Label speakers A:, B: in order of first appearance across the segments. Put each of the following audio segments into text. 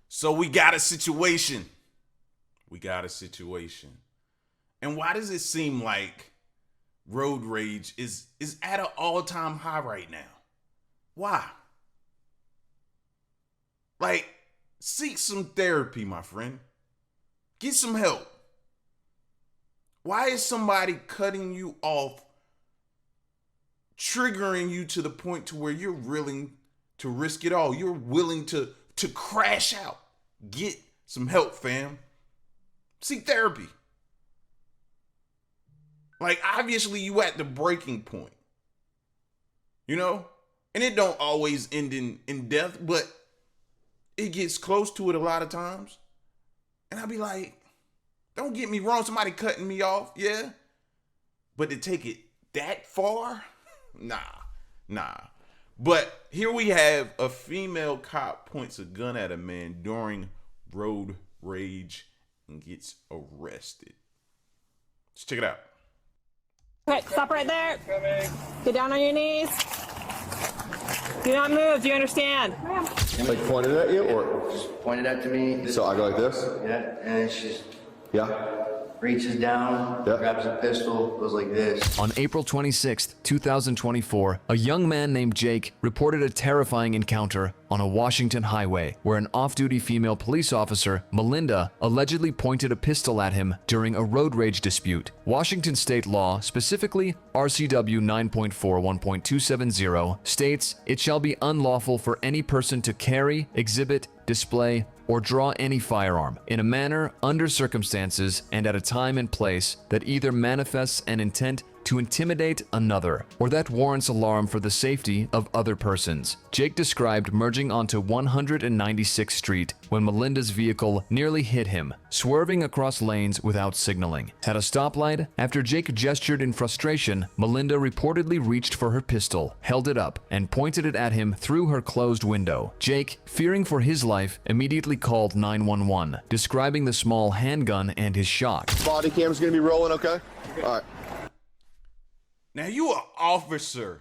A: So we got a situation. We got a situation. And why does it seem like road rage is at an all-time high right now? Why? Like, seek some therapy, my friend. Get some help. Why is somebody cutting you off, triggering you to the point to where you're willing to risk it all? You're willing to crash out. Get some help, fam. Seek therapy. Like, obviously, you at the breaking point. You know? And it don't always end in death, but it gets close to it a lot of times. And I'll be like, don't get me wrong, somebody cutting me off, yeah. But to take it that far? Nah. But here we have a female cop points a gun at a man during road rage and gets arrested. Let's check it out.
B: Okay, stop right there. Get down on your knees. Do not move, do you understand?
C: Like pointed at you or?
D: Just pointed at to me.
C: So I go like this?
D: Yeah, and she just
C: Yeah.
D: reaches down,
C: Yeah.
D: grabs a pistol, goes like this.
E: On April 26, 2024, a young man named Jake reported a terrifying encounter on a Washington highway where an off-duty female police officer, Miranda, allegedly pointed a pistol at him during a road rage dispute. Washington state law, specifically RCW 9.41.270, states it shall be unlawful for any person to carry, exhibit, display, or draw any firearm in a manner, under circumstances, and at a time and place that either manifests an intent to intimidate another or that warrants alarm for the safety of other persons. Jake described merging onto 196th Street when Miranda's vehicle nearly hit him, swerving across lanes without signaling. At a stoplight, after Jake gestured in frustration, Miranda reportedly reached for her pistol, held it up, and pointed it at him through her closed window. Jake, fearing for his life, immediately called 911, describing the small handgun and his shock.
C: Body cam's gonna be rolling, okay? All right.
A: Now you an officer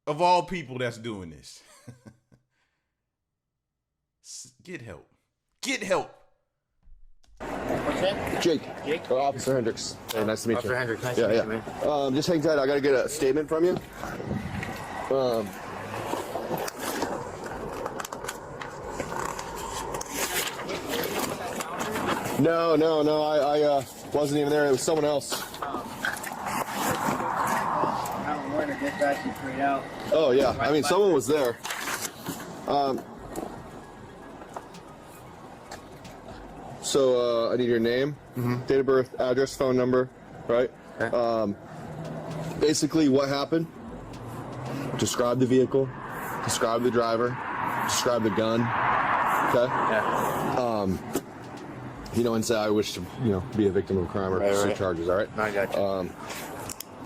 A: of all people that's doing this. Get help. Get help.
D: What's that?
C: Jake.
D: Jake?
C: Officer Hendricks. Hey, nice to meet you.
D: Officer Hendricks, nice
C: yeah,
D: to
C: yeah.
D: meet you,
C: Just hang tight. I gotta get a statement from you. No. I wasn't even there. It was someone else.
D: I'm wearing a good guy to freak out.
C: Oh yeah. I mean, someone was there. So I need your name, date of birth, address, phone number, right?
D: Okay.
C: Basically, what happened? Describe the vehicle, describe the driver, describe the gun. Okay.
D: Yeah.
C: And say I wish to, be a victim of a crime or pursue charges. All right.
D: I got you.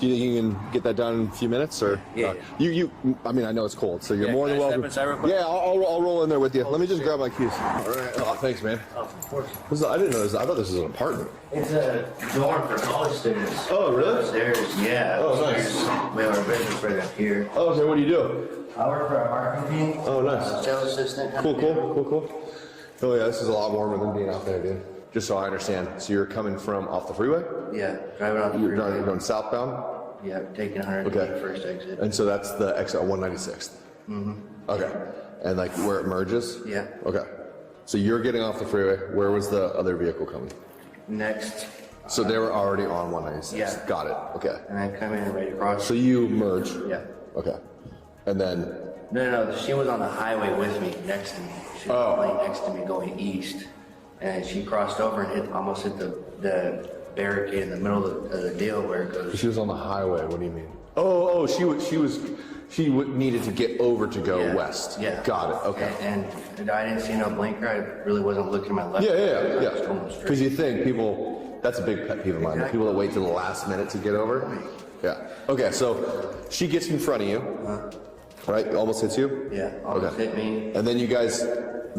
C: Do you think you can get that done in a few minutes, or
D: Yeah.
C: I mean, I know it's cold, so you're
D: Yeah,
C: more
D: can
C: than
D: I step
C: welcome.
D: inside real quick?
C: Yeah, I'll roll in there with you. Let me just grab my keys. All right. Oh, thanks, man.
D: Oh, of course.
C: I didn't know this. I thought this was an apartment.
D: It's a dorm for college students.
C: Oh, really?
D: Upstairs, yeah.
C: Oh, nice.
D: We have our business right up here.
C: Oh, okay. What do you do?
D: I work for a art company.
C: Oh, nice.
D: Sales assistant.
C: Cool. Oh yeah, this is a lot warmer than being out there, dude. Just so I understand. So you're coming from off the freeway?
D: Yeah, driving on the
C: You're
D: freeway.
C: going southbound?
D: Yeah, taking 100
C: Okay.
D: first exit.
C: And so that's the exit 196th? Mm-hmm. Okay. And like where it merges?
D: Yeah.
C: Okay. So you're getting off the freeway. Where was the other vehicle coming?
D: Next,
C: So they were already on 196?
D: Yeah.
C: Got it. Okay.
D: and I come in right across.
C: So you merge?
D: Yeah.
C: Okay. And then,
D: No, she was on the highway with me, next to me. She was right next to me going east. And she crossed over and almost hit the barricade in the middle of the deal where it goes.
C: she was on the highway. What do you mean? Oh, she needed to get over to go
D: Yeah,
C: west.
D: yeah.
C: Got it. Okay.
D: And I didn't see no blinker. I really wasn't looking to my left. I was going straight.
C: Because you think people, that's a big pet peeve of mine.
D: Exactly.
C: People that wait till the last minute to get over. Yeah. Okay, so she gets in front of you, right? Almost hits you?
D: Yeah, almost hit me.
C: And then you guys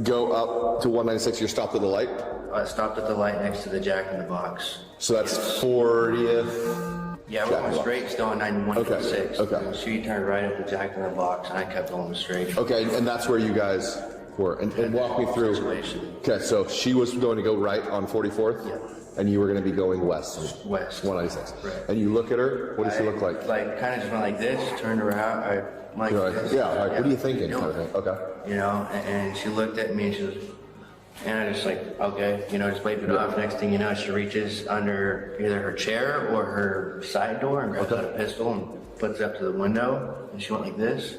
C: go up to 196. You're stopped at the light.
D: I stopped at the light next to the Jack in the Box.
C: So that's 40th.
D: Yeah, we're going straight, still on 91.6.
C: Okay.
D: And she turned right at the Jack in the Box, and I kept going straight.
C: Okay, and that's where you guys And walk me through.
D: Situation.
C: Okay, so she was going to go right on 44th?
D: Yeah.
C: And you were going to be going west?
D: West.
C: 196.
D: Right.
C: And you look at her, what does she look like?
D: Like, kind of just went like this, turned around, like
C: You're like,
D: this.
C: yeah, like, what are you thinking?
D: doing?
C: Kind of thing. Okay.
D: You know, and she looked at me and she was, and I just like, okay, you know, just waved it off. Next thing you know, she reaches under either her chair or her side door and grabs out a pistol and puts it up to the window. And she went like this.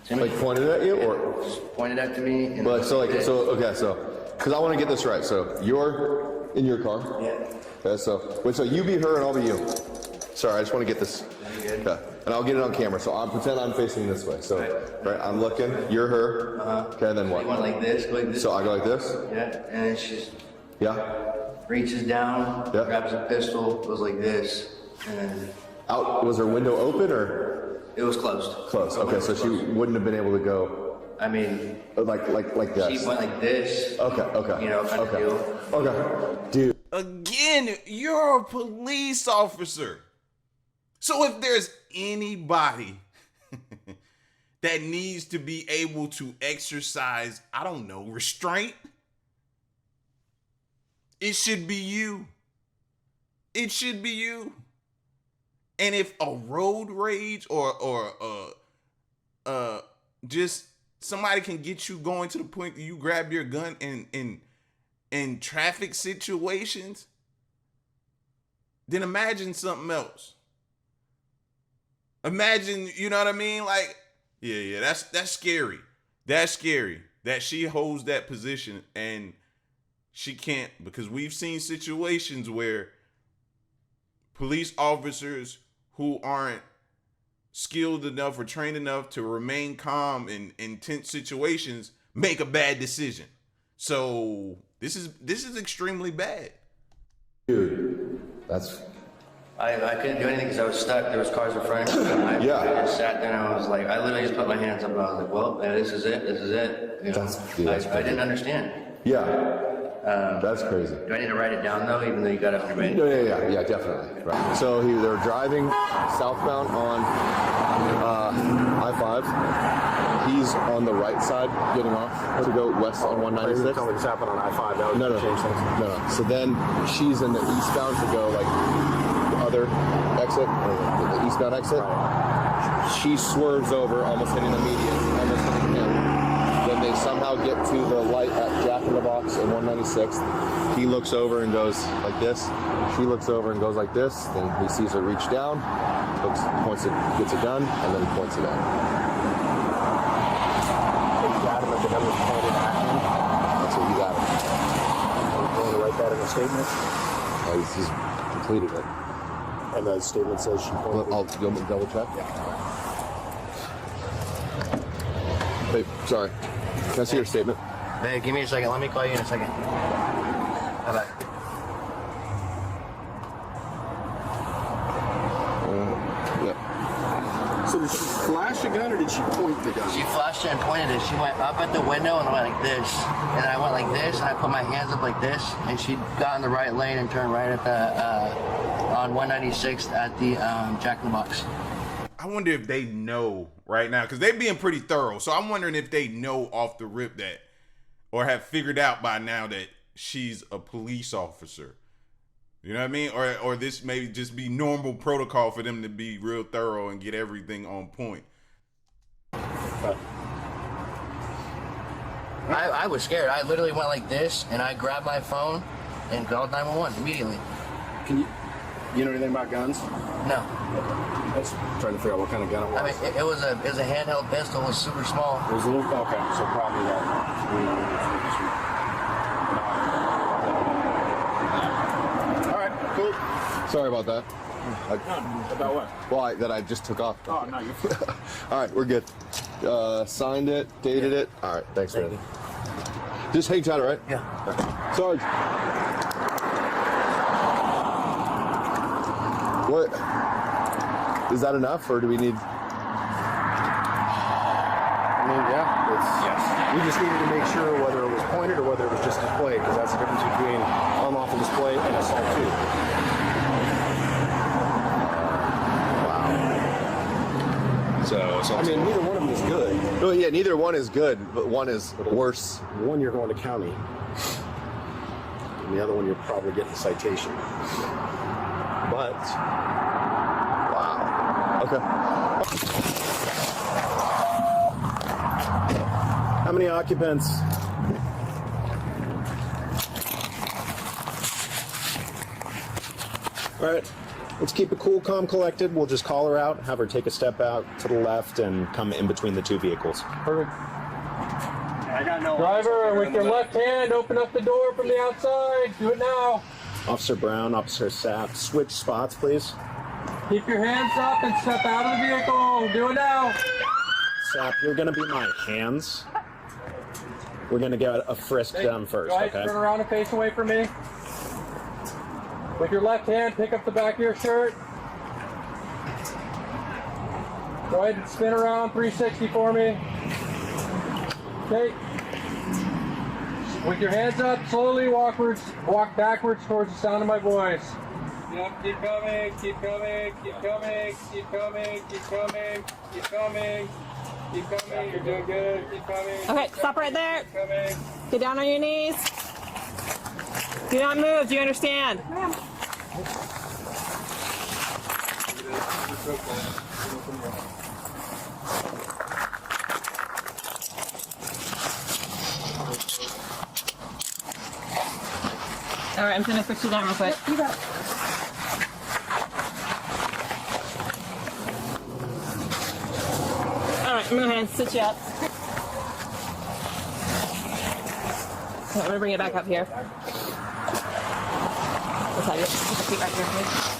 C: Like pointed at you, or?
D: Just pointed at to me. And
C: But so
D: this.
C: because I want to get this right. So you're in your car?
D: Yeah.
C: Okay, so you be her and I'll be you. Sorry, I just want to get this.
D: Good.
C: Okay. And I'll get it on camera. So I'll pretend I'm facing this way. So, right, I'm looking, you're her. Okay, then what?
D: She went like this, go like this.
C: So I go like this?
D: Yeah, and then she
C: Yeah?
D: reaches down,
C: Yeah.
D: grabs a pistol, goes like this, and then
C: Out, was her window open or
D: it was closed.
C: closed? Okay, so she wouldn't have been able to go
D: I mean,
C: like this.
D: she went like this.
C: Okay.
D: You know, kind of deal.
C: Okay. Dude.
A: Again, you're a police officer. So if there's anybody that needs to be able to exercise, I don't know, restraint, it should be you. It should be you. And if a road rage or just somebody can get you going to the point that you grab your gun in traffic situations, then imagine something else. Imagine, you know what I mean? Like, yeah, that's scary. That's scary that she holds that position and she can't, because we've seen situations where police officers who aren't skilled enough or trained enough to remain calm in intense situations make a bad decision. So this is extremely bad.
C: Dude, that's...
D: I couldn't do anything because I was stuck. There was cars in front of me. I just sat there and I was like, I literally just put my hands up and I was like, well, this is it. You know,
C: That's
D: I didn't understand.
C: Yeah. That's crazy.
D: Do I need to write it down though, even though you got it under me?
C: No, yeah, definitely. Right. So they're driving southbound on I-5. He's on the right side getting off to go west on 196.
F: Tell me this happened on I-5. That would
C: No.
F: change things.
C: No. So then she's in the eastbound to go like the other exit, or the eastbound exit.
F: Right.
C: She swerves over, almost hitting the median, almost hitting him. Then they somehow get to the light at Jack in the Box in 196. He looks over and goes like this. She looks over and goes like this. Then he sees her reach down, points it, gets a gun, and then he points it out.
F: So you got him at the gun was pointed at him.
C: That's what you got him.
F: Are you going to write that in the statement?
C: He's completed it.
F: And the statement says she pointed.
C: I'll go double check. Hey, sorry. Can I see your statement?
D: Hey, give me a second. Let me call you in a second. Bye-bye.
C: Yeah.
F: So did she flash a gun or did she point the gun?
D: She flashed it and pointed it. She went up at the window and went like this. And I went like this, and I put my hands up like this, and she got in the right lane and turned right at the, on 196 at the Jack in the Box.
A: I wonder if they know right now, because they're being pretty thorough. So I'm wondering if they know off the rip that, or have figured out by now that she's a police officer. You know what I mean? Or this may just be normal protocol for them to be real thorough and get everything on point.
D: I was scared. I literally went like this, and I grabbed my phone and called 911 immediately.
F: You know anything about guns?
D: No.
F: I was trying to figure out what kind of gun it was.
D: I mean, it was a handheld pistol. It was super small.
F: It was a little, okay, so probably that. All right, cool.
C: Sorry about that.
F: About what?
C: Well, that I just took off.
F: Oh, no, you're fine.
C: All right, we're good. Signed it, dated it. All right, thanks, man. Just hang tight, all right?
D: Yeah.
C: Sarge. What? Is that enough, or do we need...
F: I mean, yeah, yes. We just needed to make sure whether it was pointed or whether it was just displayed, because that's the difference between unlawful display and assault too.
G: So
F: I mean, neither one of them is good.
C: No, yeah, neither one is good, but one is worse.
F: One you're going to county, and the other one you're probably getting a citation. But
C: Wow. Okay.
F: how many occupants? All right, let's keep it cool, calm, collected. We'll just call her out, have her take a step out to the left, and come in between the two vehicles.
G: perfect. Driver, with your left hand, open up the door from the outside. Do it now.
F: Officer Brown, Officer Sapp, switch spots, please.
G: Keep your hands up and step out of the vehicle. Do it now.
F: Sapp, you're gonna be my hands. We're gonna get a frisk done first,
G: Go ahead,
F: okay?
G: turn around and face away from me. With your left hand, pick up the back of your shirt. Go ahead and spin around 360 for me. Okay. With your hands up, slowly walk backwards towards the sound of my voice. Yep, keep coming, keep coming, keep coming, keep coming, keep coming, keep coming, keep coming. You're doing good. Keep coming.
B: Okay, stop right there.
G: Keep coming.
B: Get down on your knees. Do not move. Do you understand? All right, I'm gonna fix you down real quick. You got it. All right, I'm gonna sit you up. Okay, I'm gonna bring it back up here. Let's have you put your feet right here, please.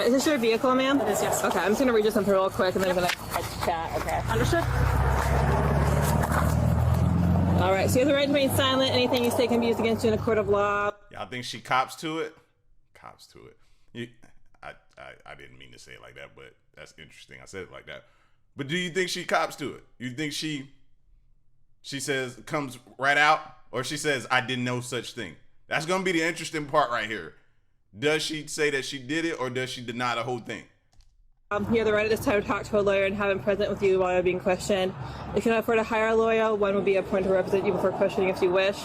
B: Is this your vehicle, ma'am? It is, yes. Okay, I'm just gonna read you something real quick and then I'm gonna chat. Okay. Understood? All right, so you have the right to remain silent. Anything you say can be used against you in a court of law.
A: Y'all think she cops to it? Cops to it. I didn't mean to say it like that, but that's interesting. I said it like that. But do you think she cops to it? You think she says, comes right out, or she says, I didn't know such thing? That's gonna be the interesting part right here. Does she say that she did it, or does she deny the whole thing?
B: You have the right at this time to talk to a lawyer and have him present with you while you're being questioned. If you can afford to hire a lawyer, one will be appointed to represent you before questioning if you wish.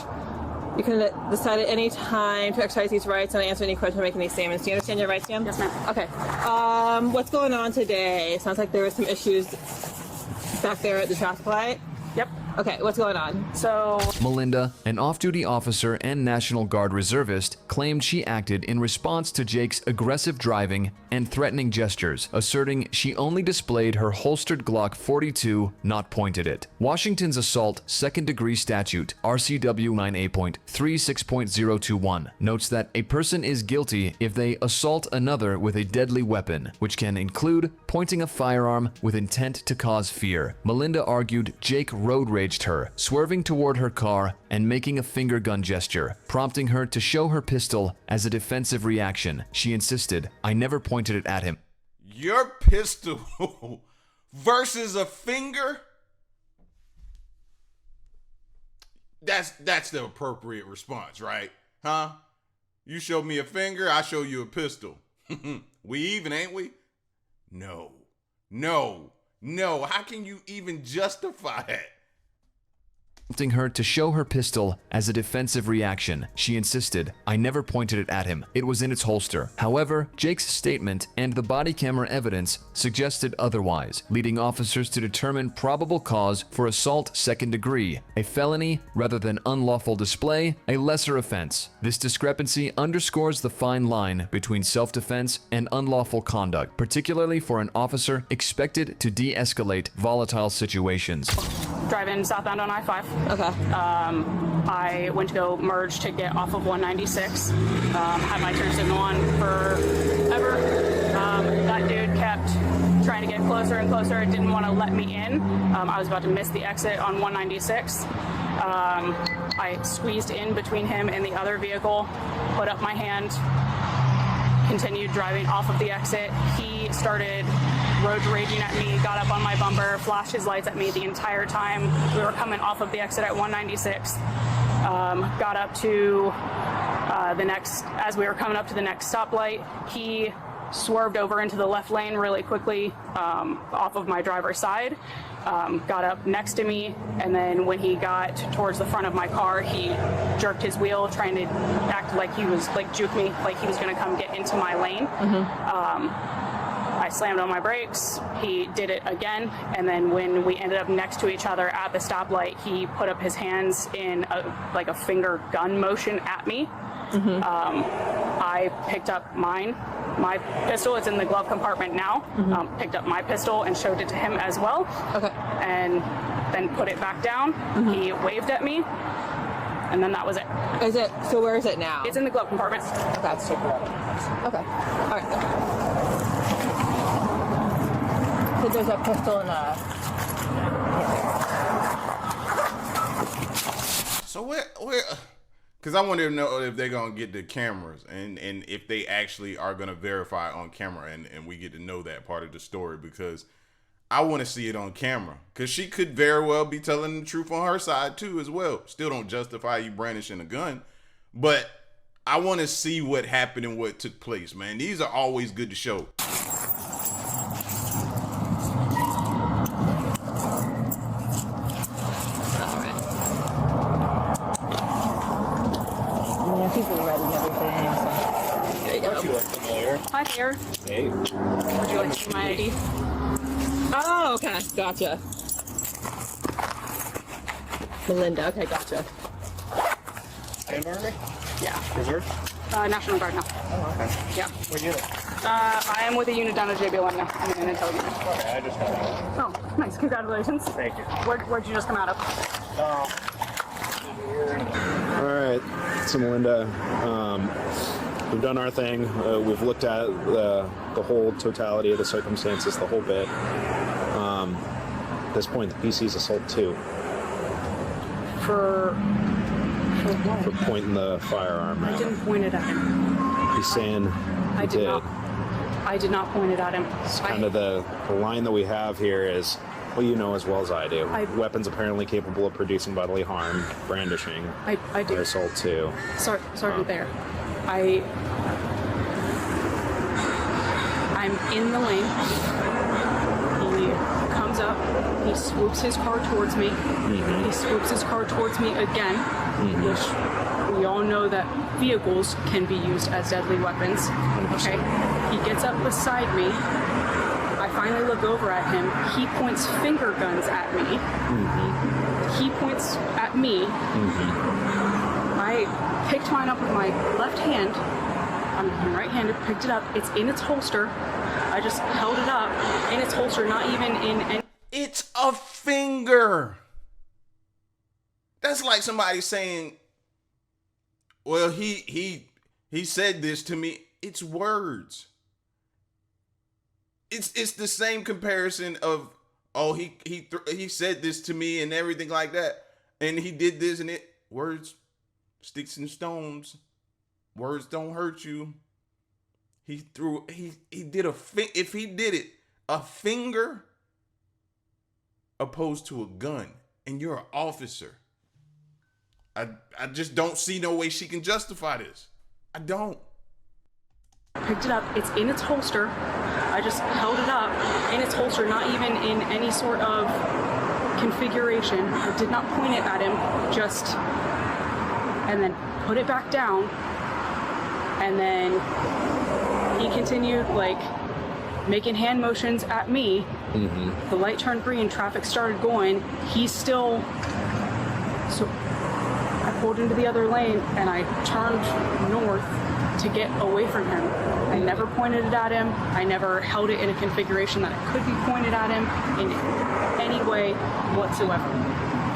B: You can decide at any time to exercise these rights and answer any questions or make any statements. Do you understand your rights, ma'am?
H: Yes, ma'am.
B: Okay. What's going on today? Sounds like there were some issues back there at the traffic light.
H: Yep.
B: Okay, what's going on?
H: So
E: Melinda, an off-duty officer and National Guard reservist, claimed she acted in response to Jake's aggressive driving and threatening gestures, asserting she only displayed her holstered Glock 42, not pointed it. Washington's assault second-degree statute, RCW 98.36.021, notes that a person is guilty if they assault another with a deadly weapon, which can include pointing a firearm with intent to cause fear. Melinda argued Jake road raged her, swerving toward her car and making a finger gun gesture, prompting her to show her pistol as a defensive reaction. She insisted, I never pointed it at him.
A: Your pistol versus a finger? That's the appropriate response, right? Huh? You show me a finger, I show you a pistol. We even, ain't we? No. How can you even justify that?
E: Prompting her to show her pistol as a defensive reaction. She insisted, I never pointed it at him. It was in its holster. However, Jake's statement and the body camera evidence suggested otherwise, leading officers to determine probable cause for assault second degree, a felony rather than unlawful display, a lesser offense. This discrepancy underscores the fine line between self-defense and unlawful conduct, particularly for an officer expected to de-escalate volatile situations.
H: driving southbound on I-5.
B: Okay.
H: I went to go merge to get off of 196. Had my turn signal on forever. That dude kept trying to get closer and closer. It didn't want to let me in. I was about to miss the exit on 196. I squeezed in between him and the other vehicle, put up my hand, continued driving off of the exit. He started road raging at me, got up on my bumper, flashed his lights at me the entire time. We were coming off of the exit at 196. Got up to as we were coming up to the next stoplight, he swerved over into the left lane really quickly off of my driver's side, got up next to me, and then when he got towards the front of my car, he jerked his wheel, trying to act like he was, like, juke me, like he was going to come get into my lane. I slammed on my brakes, he did it again, and then when we ended up next to each other at the stoplight, he put up his hands in a finger gun motion at me. I picked up my pistol. It's in the glove compartment now. Picked up my pistol and showed it to him as well. Okay. And then put it back down. He waved at me, and then that was it.
B: Is it? So where is it now?
H: It's in the glove compartment.
B: Okay. Okay. All right. So there's a pistol and a.
A: So where? Because I want to know if they're going to get the cameras and if they actually are going to verify on camera and we get to know that part of the story, because I want to see it on camera, because she could very well be telling the truth on her side too as well. Still don't justify you brandishing a gun, but I want to see what happened and what took place, man. These are always good to show.
B: People read and everything. So. There you go.
F: You look familiar.
H: Hi there.
F: Hey.
H: Would you like to see my ID?
B: Oh, okay. Gotcha. Melinda. Okay, gotcha.
F: And Army?
H: Yeah.
F: Reserve?
H: National Guard now.
F: Oh, okay.
H: Yeah.
F: What unit?
H: I am with a unit down at JB1 now. I'm in an intel unit.
F: Okay, I just got out.
H: Oh, nice. Congratulations.
F: Thank you.
H: Where'd you just come out of?
F: All right, so Melinda, we've done our thing. We've looked at the whole totality of the circumstances, the whole bit. At this point, the PC's assault 2.
H: For what?
F: For pointing the firearm
H: I
F: at
H: didn't
F: him.
H: point it at him.
F: He's saying
H: I did not. I did not point it at him.
F: It's kind of the line that we have here is, well, you know as well as I do. Weapons apparently capable of producing bodily harm, brandishing.
H: I do.
F: Assault 2.
H: Sorry, there. I'm in the lane. He comes up. He swoops his car towards me. He swoops his car towards me again, which we all know that vehicles can be used as deadly weapons. Okay. He gets up beside me. I finally look over at him. He points finger guns at me. He points at me. I picked mine up with my left hand. I'm right-handed, picked it up. It's in its holster. I just held it up in its holster, not even in any...
A: It's a finger. That's like somebody saying, well, he said this to me. It's words. It's the same comparison of, oh, he said this to me and everything like that, and he did this and it. Words, sticks and stones. Words don't hurt you. He did if he did it, a finger opposed to a gun, and you're an officer. I just don't see no way she can justify this. I don't.
H: Picked it up. It's in its holster. I just held it up in its holster, not even in any sort of configuration. I did not point it at him, and then put it back down. And then he continued, like, making hand motions at me. The light turned green, traffic started going. He's still... So I pulled into the other lane and I turned north to get away from him. I never pointed it at him. I never held it in a configuration that it could be pointed at him in any way whatsoever.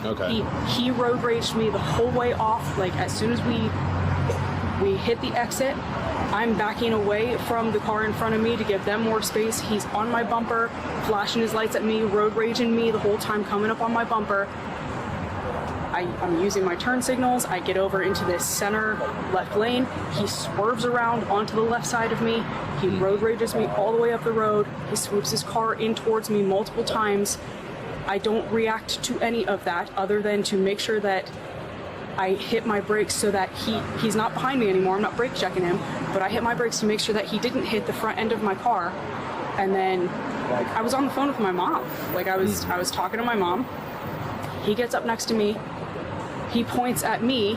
F: Okay.
H: He road raged me the whole way off. Like, as soon as we hit the exit, I'm backing away from the car in front of me to give them more space. He's on my bumper, flashing his lights at me, road raging me the whole time, coming up on my bumper. I'm using my turn signals. I get over into this center left lane. He swerves around onto the left side of me. He road rages me all the way up the road. He swoops his car in towards me multiple times. I don't react to any of that other than to make sure that I hit my brakes so that he's not behind me anymore. I'm not brake checking him, but I hit my brakes to make sure that he didn't hit the front end of my car. And then I was on the phone with my mom. Like I was talking to my mom. He gets up next to me. He points at me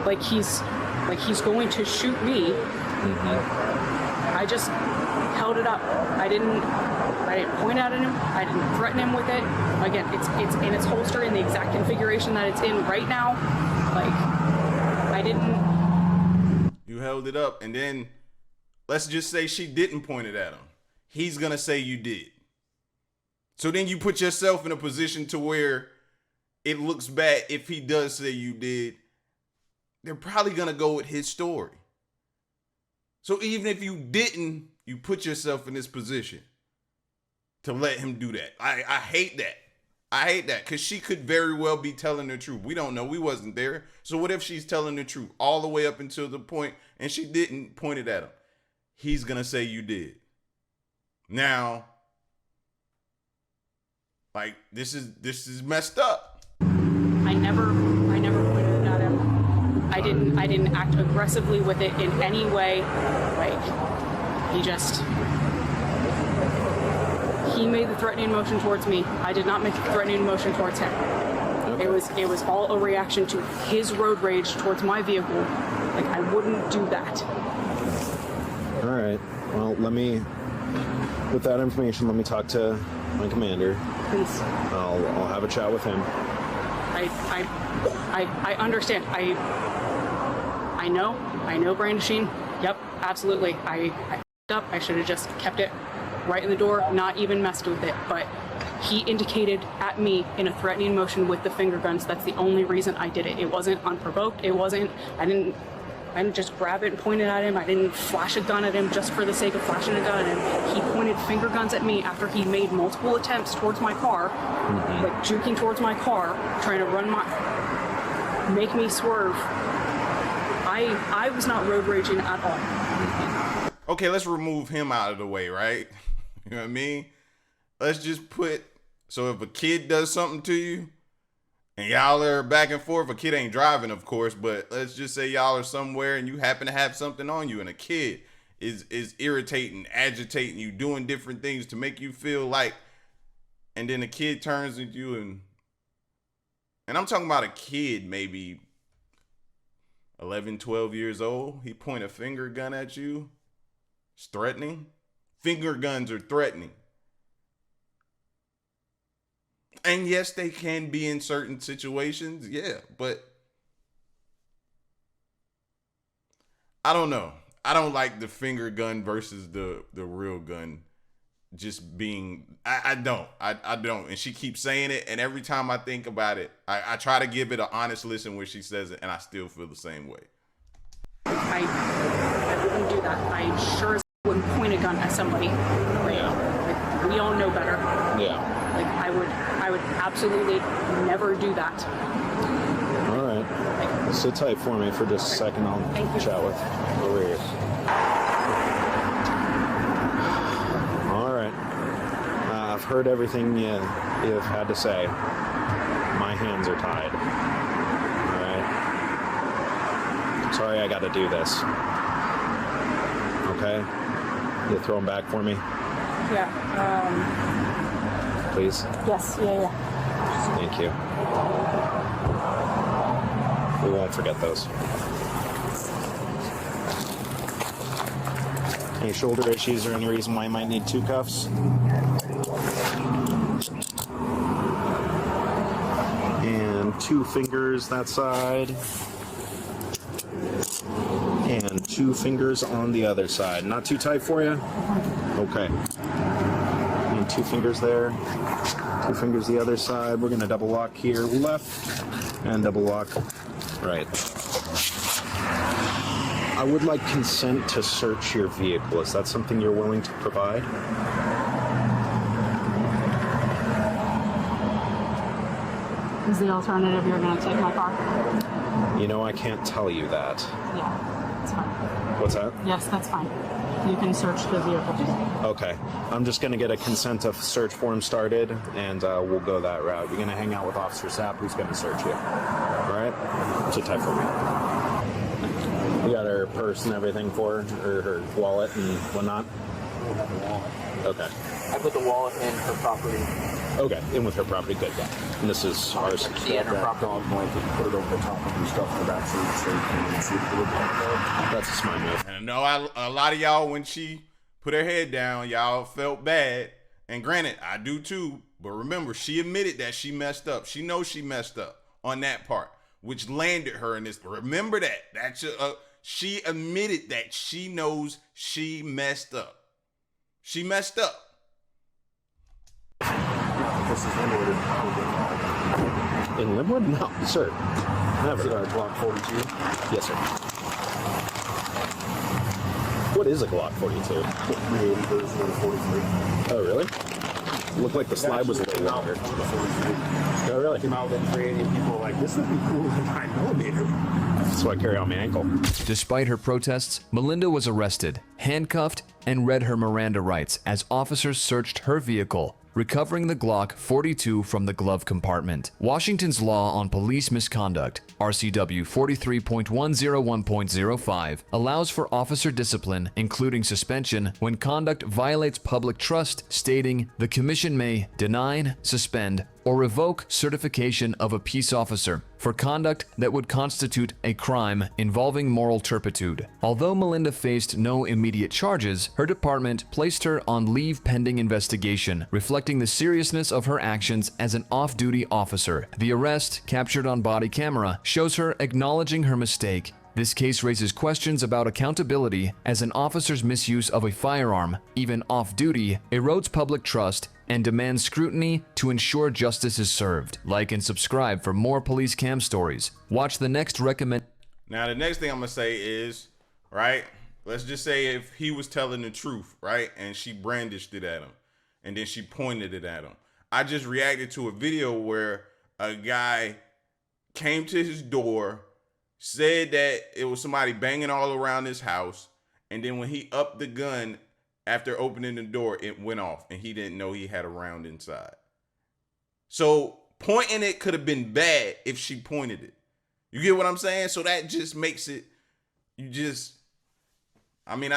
H: like he's going to shoot me. I just held it up. I didn't point at him. I didn't threaten him with it. Again, it's in its holster in the exact configuration that it's in right now. Like, I didn't.
A: You held it up, and then let's just say she didn't point it at him. He's gonna say you did. So then you put yourself in a position to where it looks bad if he does say you did. They're probably gonna go with his story. So even if you didn't, you put yourself in this position to let him do that. I hate that. I hate that because she could very well be telling the truth. We don't know. We wasn't there. So what if she's telling the truth all the way up until the point and she didn't point it at him? He's going to say you did. Now, like, this is messed up.
H: I never pointed it at him. I didn't act aggressively with it in any way. Like, he made the threatening motion towards me. I did not make the threatening motion towards him. Okay. It was all a reaction to his road rage towards my vehicle. Like, I wouldn't do that.
F: All right. Well, with that information, let me talk to my commander.
H: Please.
F: I'll have a chat with him.
H: I understand. I know brandishing. Yep, absolutely. I should have just kept it right in the door, not even messed with it. But he indicated at me in a threatening motion with the finger guns. That's the only reason I did it. It wasn't unprovoked. I didn't just grab it and point it at him. I didn't flash a gun at him just for the sake of flashing a gun at him. He pointed finger guns at me after he made multiple attempts towards my car, like juking towards my car, trying to make me swerve. I was not road raging at all.
A: Okay, let's remove him out of the way, right? You know what I mean? Let's just so if a kid does something to you and y'all are back and forth, a kid ain't driving, of course, but let's just say y'all are somewhere and you happen to have something on you and a kid is irritating, agitating you, doing different things to make you feel like, and then the kid turns at you and I'm talking about a kid maybe 11, 12 years old. He point a finger gun at you. It's threatening. Finger guns are threatening. And yes, they can be in certain situations. Yeah, but I don't know. I don't like the finger gun versus the real gun just being, I don't. And she keeps saying it. And every time I think about it, I try to give it an honest listen where she says it. And I still feel the same way.
H: I wouldn't do that. I sure as wouldn't point a gun at somebody. Yeah. Like, we all know better. Yeah. Like, I would absolutely never do that.
F: All right. Sit tight for me for just a second. I'll chat with over here. All right. I've heard everything you've had to say. My hands are tied. All right. Sorry I got to do this. Okay? You throw them back for me?
H: Yeah.
F: Please?
H: Yes. Yeah.
F: Thank you. We won't forget those. Any shoulder issues or any reason why you might need 2 cuffs? And 2 fingers that side. And 2 fingers on the other side. Not too tight for you? Okay. And 2 fingers there. 2 fingers the other side. We're going to double lock here left and double lock right. I would like consent to search your vehicle. Is that something you're willing to provide?
H: Is the alternative you're going to take my car?
F: You know, I can't tell you that.
H: Yeah, it's fine.
F: What's that?
H: Yes, that's fine. You can search the vehicle.
F: Okay. I'm just going to get a consent of search form started, and we'll go that route. You're going to hang out with Officer Sapp, who's going to search you. All right? Sit tight for me. You got her purse and everything for her, or her wallet and whatnot? Okay.
I: I put the wallet in her property.
F: Okay, in with her property. Good, yeah. And this is ours.
I: She and her property.
C: Dog blanket, put it over the top of your stuff for that so you can see the dog.
F: That's a smart move.
A: And I know a lot of y'all, when she put her head down, y'all felt bad. And granted, I do too. But remember, she admitted that she messed up. She knows she messed up on that part, which landed her in this. Remember that. She admitted that she knows she messed up. She messed up.
C: This is Lynnwood.
F: In Lynnwood? No, sir. Never.
C: Is it a Glock 42?
F: Yes, sir. What is a Glock 42?
C: 380 version of 43.
F: Oh, really? Looked like the slide was a little longer. Oh, really?
C: Came out with 380 and people were like, this would be cool with a 9mm.
F: That's why I carry on my ankle.
E: Despite her protests, Melinda was arrested, handcuffed, and read her Miranda rights as officers searched her vehicle, recovering the Glock 42 from the glove compartment. Washington's law on police misconduct, RCW 43.101.05, allows for officer discipline, including suspension, when conduct violates public trust, stating the commission may deny, suspend, or revoke certification of a peace officer for conduct that would constitute a crime involving moral turpitude. Although Melinda faced no immediate charges, her department placed her on leave pending investigation, reflecting the seriousness of her actions as an off-duty officer. The arrest, captured on body camera, shows her acknowledging her mistake. This case raises questions about accountability, as an officer's misuse of a firearm, even off-duty, erodes public trust and demands scrutiny to ensure justice is served. Like and subscribe for more police cam stories. Watch the next recommend.
A: Now, the next thing I'm going to say is, right, let's just say if he was telling the truth, right, and she brandished it at him, and then she pointed it at him. I just reacted to a video where a guy came to his door, said that it was somebody banging all around his house, and then when he upped the gun after opening the door, it went off, and he didn't know he had a round inside. So pointing it could have been bad if she pointed it. You get what I'm saying? So that just makes it, I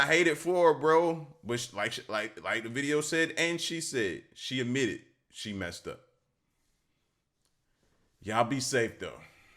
A: hate it for her, bro. But like the video said, and she said, she admitted she messed up. Y'all be safe though.